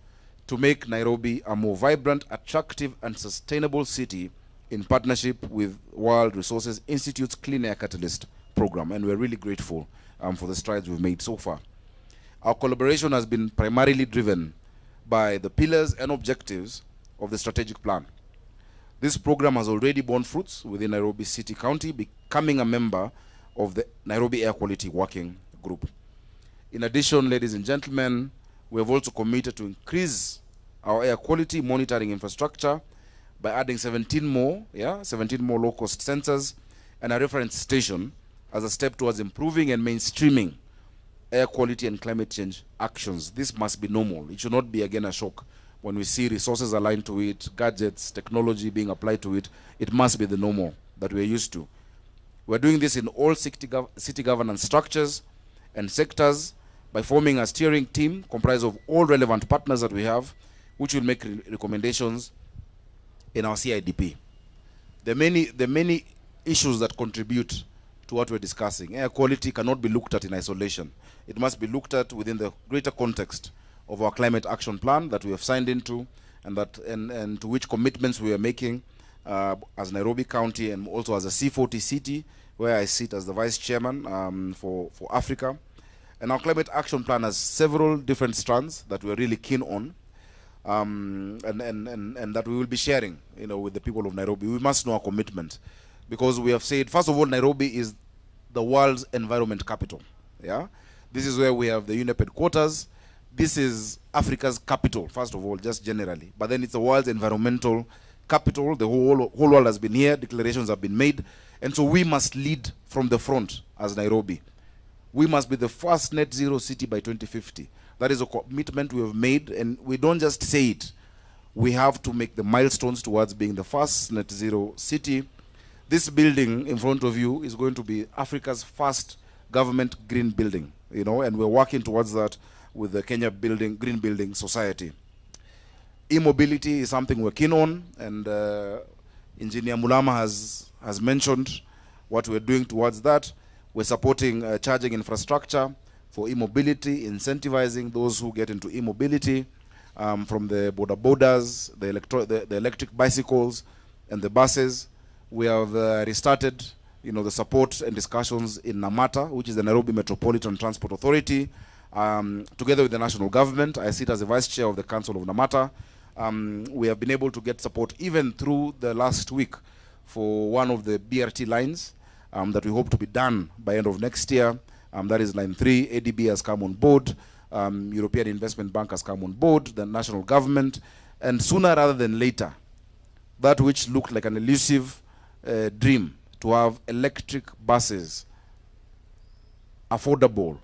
to make Nairobi a more vibrant, attractive, and sustainable city in partnership with World Resources Institute's Clean Air Catalyst program, and we're really grateful for the strides we've made so far. Our collaboration has been primarily driven by the pillars and objectives of the strategic plan. This program has already borne fruits within Nairobi City County, becoming a member of the Nairobi Air Quality Working Group. In addition, ladies and gentlemen, we have also committed to increase our air quality monitoring infrastructure by adding 17 more low-cost sensors and a reference station as a step towards improving and mainstreaming air quality and climate change actions. This must be normal. It should not be, again, a shock. When we see resources aligned to it, gadgets, technology being applied to it, it must be the normal that we're used to. We're doing this in all city governance structures and sectors by forming a steering team comprised of all relevant partners that we have, which will make recommendations in our CIDP. There are many issues that contribute to what we're discussing. Air quality cannot be looked at in isolation. It must be looked at within the greater context of our climate action plan that we have signed into, and to which commitments we are making as Nairobi County and also as a C40 city, where I sit as the vice chairman for Africa. And our climate action plan has several different strands that we're really keen on, and that we will be sharing, with the people of Nairobi. We must know our commitment, because we have said, first of all, Nairobi is the world's environment capital. Yeah, this is where we have the UNEP headquarters. This is Africa's capital, first of all, just generally. But then it's the world's environmental capital. The whole world has been here. Declarations have been made. And so we must lead from the front as Nairobi. We must be the first net zero city by 2050. That is a commitment we have made, and we don't just say it. We have to make the milestones towards being the first net zero city. This building in front of you is going to be Africa's first government green building, and we're working towards that with the Kenya Green Building Society. E-mobility is something we're keen on, and Engineer Mulama has mentioned what we're doing towards that. We're supporting charging infrastructure for e-mobility, incentivizing those who get into e-mobility, from the boda-bodas, the electric bicycles, and the buses. We have restarted, the support and discussions in NAMATA, which is the Nairobi Metropolitan Transport Authority, together with the national government. I sit as the vice chair of the Council of NAMATA. We have been able to get support even through the last week for one of the BRT lines that we hope to be done by end of next year. That is line 3. ADB has come on board. European Investment Bank has come on board, the national government, and sooner rather than later, that which looked like an elusive dream to have electric buses, affordable,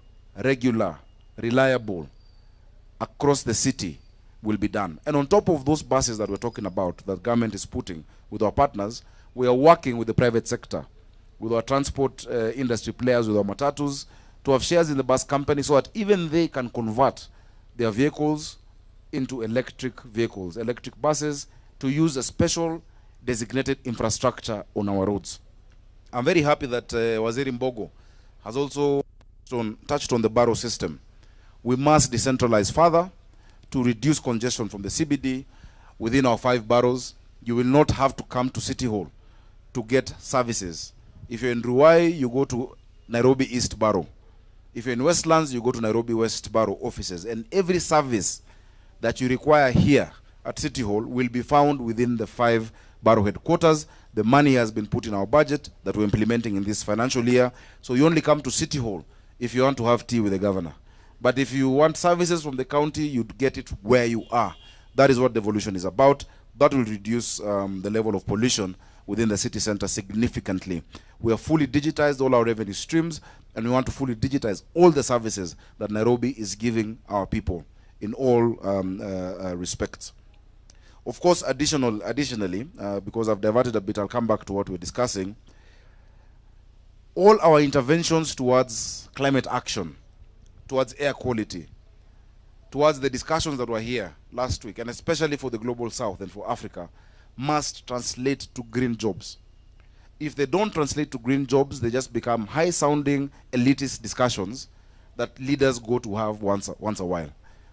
regular, reliable, across the city, will be done. And on top of those buses that we're talking about, that government is putting with our partners, we are working with the private sector, with our transport industry players, with our matatus, to have shares in the bus company so that even they can convert their vehicles into electric vehicles, electric buses, to use a special designated infrastructure on our roads. I'm very happy that Waziri Mbogo has also touched on the borough system. We must decentralize further to reduce congestion from the CBD within our 5 boroughs. You will not have to come to City Hall to get services. If you're in Ruai, you go to Nairobi East Borough. If you're in Westlands, you go to Nairobi West Borough offices. And every service that you require here at City Hall will be found within the 5 borough headquarters. The money has been put in our budget that we're implementing in this financial year. So you only come to City Hall if you want to have tea with the governor. But if you want services from the county, you'd get it where you are. That is what devolution is about. That will reduce the level of pollution within the city center significantly. We have fully digitized all our revenue streams, and we want to fully digitize all the services that Nairobi is giving our people in all respects. Of course, additionally, because I've diverted a bit, I'll come back to what we're discussing. All our interventions towards climate action, towards air quality, towards the discussions that were here last week, and especially for the Global South and for Africa, must translate to green jobs. If they don't translate to green jobs, they just become high-sounding elitist discussions that leaders go to have once a while.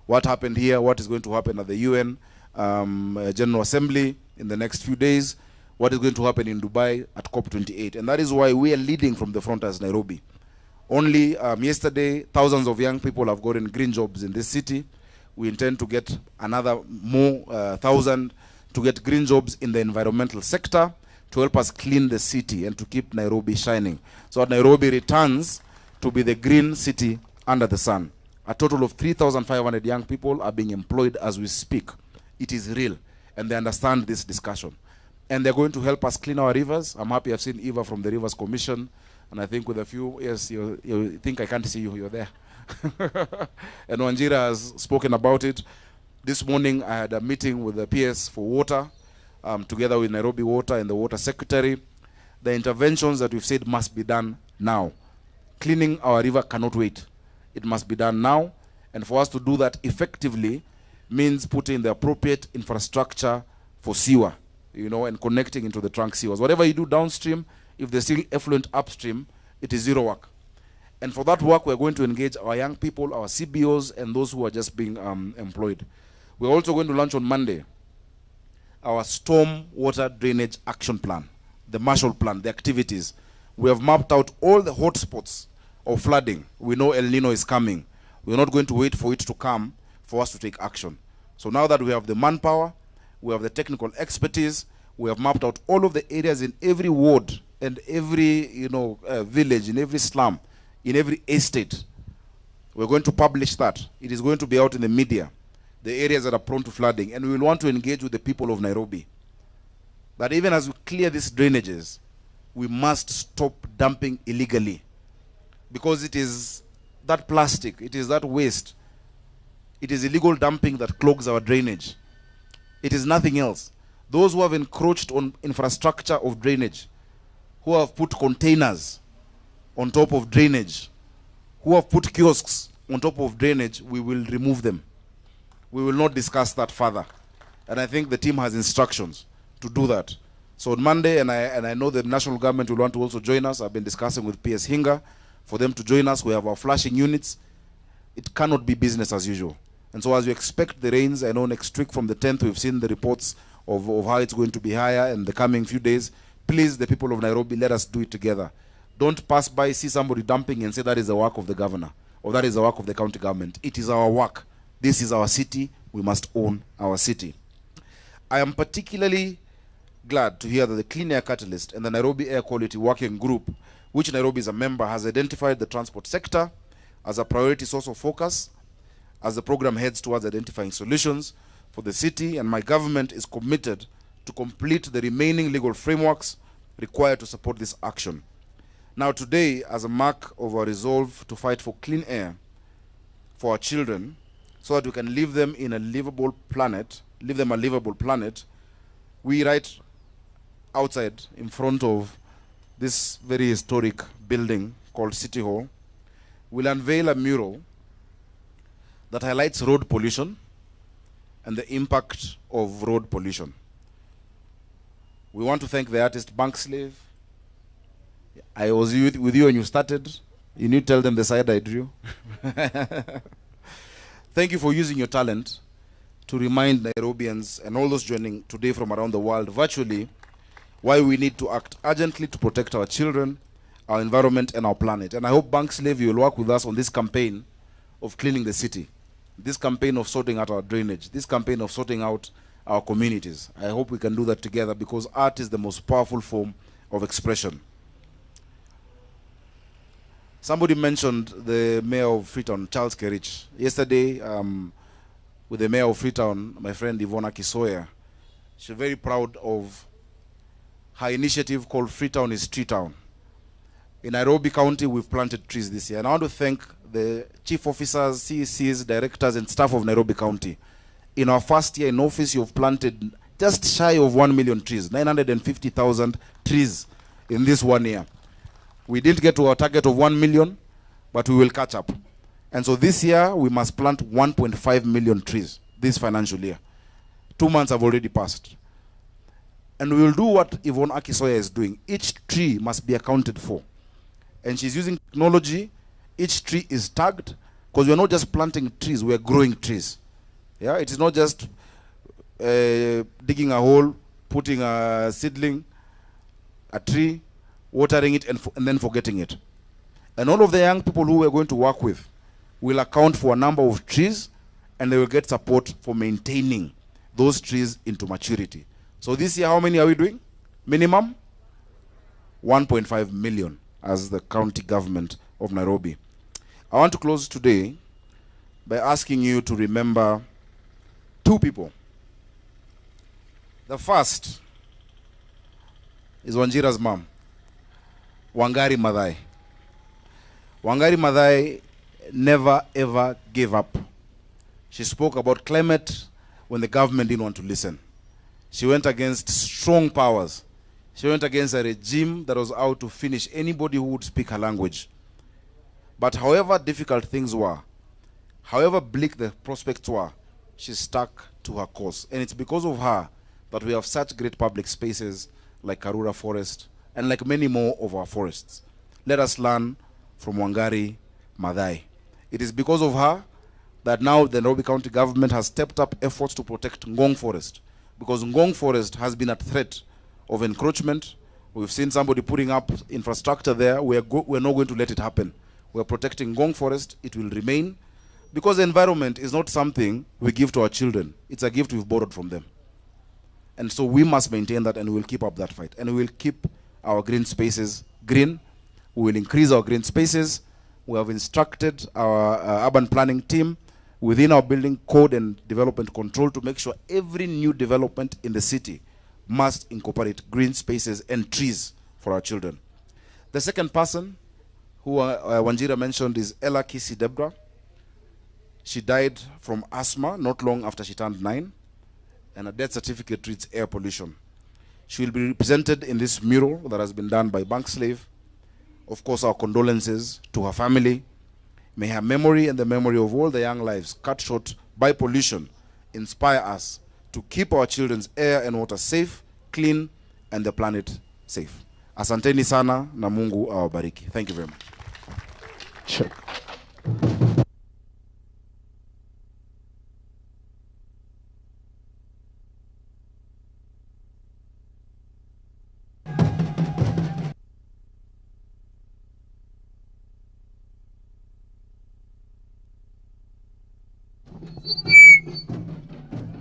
what happened here, what is going to happen at the UN General Assembly in the next few days, what is going to happen in Dubai at COP28. And that is why we are leading from the front as Nairobi. Only yesterday, thousands of young people have gotten green jobs in this city. We intend to get another more 1,000 to get green jobs in the environmental sector to help us clean the city and to keep Nairobi shining. So that Nairobi returns to be the green city under the sun. A total of 3,500 young people are being employed as we speak. It is real, and they understand this discussion. And they're going to help us clean our rivers. I'm happy I've seen Eva from the Rivers Commission, and I think with a few, yes, you think I can't see you, you're there. And Wanjira has spoken about it. This morning I had a meeting with the PS for water, together with Nairobi Water and the Water Secretary. The interventions that we've said must be done now. Cleaning our river cannot wait. It must be done now, and for us to do that effectively means putting the appropriate infrastructure for sewer, you know, and connecting into the trunk sewers. Whatever you do downstream, if there's still effluent upstream, it is zero work. And for that work, we're going to engage our young people, our CBOs, and those who are just being employed. We're also going to launch on Monday our storm water drainage action plan, the Marshall Plan, the activities. We have mapped out all the hotspots of flooding. We know El Nino is coming. We're not going to wait for it to come for us to take action. So now that we have the manpower, we have the technical expertise, we have mapped out all of the areas in every ward and every village, in every slum, in every estate. We're going to publish that. It is going to be out in the media, the areas that are prone to flooding, and we will want to engage with the people of Nairobi. That even as we clear these drainages, we must stop dumping illegally, because it is that plastic, it is that waste, it is illegal dumping that clogs our drainage. It is nothing else. Those who have encroached on infrastructure of drainage, who have put containers on top of drainage, who have put kiosks on top of drainage, we will remove them. We will not discuss that further. And I think the team has instructions to do that. So on Monday, and I know the national government will want to also join us. I've been discussing with PS Hinga for them to join us. We have our flashing units. It cannot be business as usual. And so as we expect the rains, I know next week from the 10th, we've seen the reports of how it's going to be higher in the coming few days. Please, the people of Nairobi, let us do it together. Don't pass by, see somebody dumping and say that is the work of the governor or that is the work of the county government. It is our work. This is our city. We must own our city. I am particularly glad to hear that the Clean Air Catalyst and the Nairobi Air Quality Working Group, which Nairobi is a member, has identified the transport sector as a priority source of focus as the program heads towards identifying solutions for the city, and my government is committed to complete the remaining legal frameworks required to support this action. Now today, as a mark of our resolve to fight for clean air for our children, so that we can leave them in a livable planet, we right outside in front of this very historic building called City Hall, will unveil a mural that highlights road pollution and the impact of road pollution. We want to thank the artist Bankslave. I was with you when you started. You need to tell them the side I drew. Thank you for using your talent to remind Nairobians and all those joining today from around the world virtually why we need to act urgently to protect our children, our environment, and our planet. And I hope Bankslave, you will work with us on this campaign of cleaning the city, this campaign of sorting out our drainage, this campaign of sorting out our communities. I hope we can do that together, because art is the most powerful form of expression. Somebody mentioned the mayor of Freetown, Charles Kerich. Yesterday, with the mayor of Freetown, my friend Yvonne Akisoya, she's very proud of her initiative called Freetown is Tree Town. In Nairobi County, we've planted trees this year. And I want to thank the chief officers, CECs, directors, and staff of Nairobi County. In our first year in office, you've planted just shy of 1 million trees, 950,000 trees in this 1 year. We didn't get to our target of 1 million, but we will catch up. And so this year, we must plant 1.5 million trees this financial year. 2 months have already passed. And we will do what Yvonne Akisoya is doing. Each tree must be accounted for. And she's using technology. Each tree is tagged, Because we're not just planting trees, we're growing trees. Yeah, it is not just digging a hole, putting a seedling, a tree, watering it, and then forgetting it. And all of the young people who we're going to work with will account for a number of trees, and they will get support for maintaining those trees into maturity. So this year, how many are we doing? Minimum 1.5 million as the county government of Nairobi. I want to close today by asking you to remember two people. The first is Wanjira's mom, Wangari Maathai. Wangari Maathai never ever gave up. She spoke about climate when the government didn't want to listen. She went against strong powers. She went against a regime that was out to finish anybody who would speak her language. But however difficult things were, however bleak the prospects were, she stuck to her course. And it's because of her that we have such great public spaces like Karura Forest and like many more of our forests. Let us learn from Wangari Maathai. It is because of her that now the Nairobi County government has stepped up efforts to protect Ngong Forest, because Ngong Forest has been at threat of encroachment. We've seen somebody putting up infrastructure there. We're not going to let it happen. We're protecting Ngong Forest. It will remain, because the environment is not something we give to our children. It's a gift we've borrowed from them. And so we must maintain that, and we will keep up that fight. And we will keep our green spaces green. We will increase our green spaces. We have instructed our urban planning team within our building code and development control to make sure every new development in the city must incorporate green spaces and trees for our children. The second person who Wanjira mentioned is Ella Kisi Debra. She died from asthma not long after she turned 9, and her death certificate reads air pollution. She will be represented in this mural that has been done by Bankslave. Of course, our condolences to her family. May her memory and the memory of all the young lives cut short by pollution inspire us to keep our children's air and water safe, clean, and the planet safe. Asanteni sana na Mungu awabariki. Thank you very much. Sure.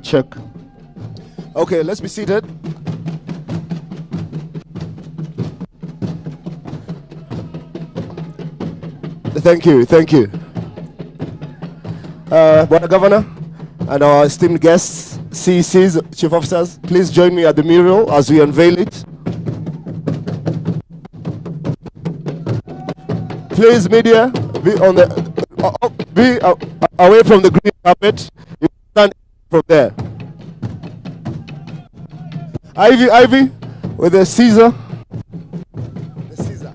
Check. Okay, let's be seated. Thank you, thank you. Bwana Governor and our esteemed guests, CECs, Chief Officers, please join me at the mural as we unveil it. Please, media, be on the away from the green carpet. You stand from there. Ivy, with the Caesar. The Caesar.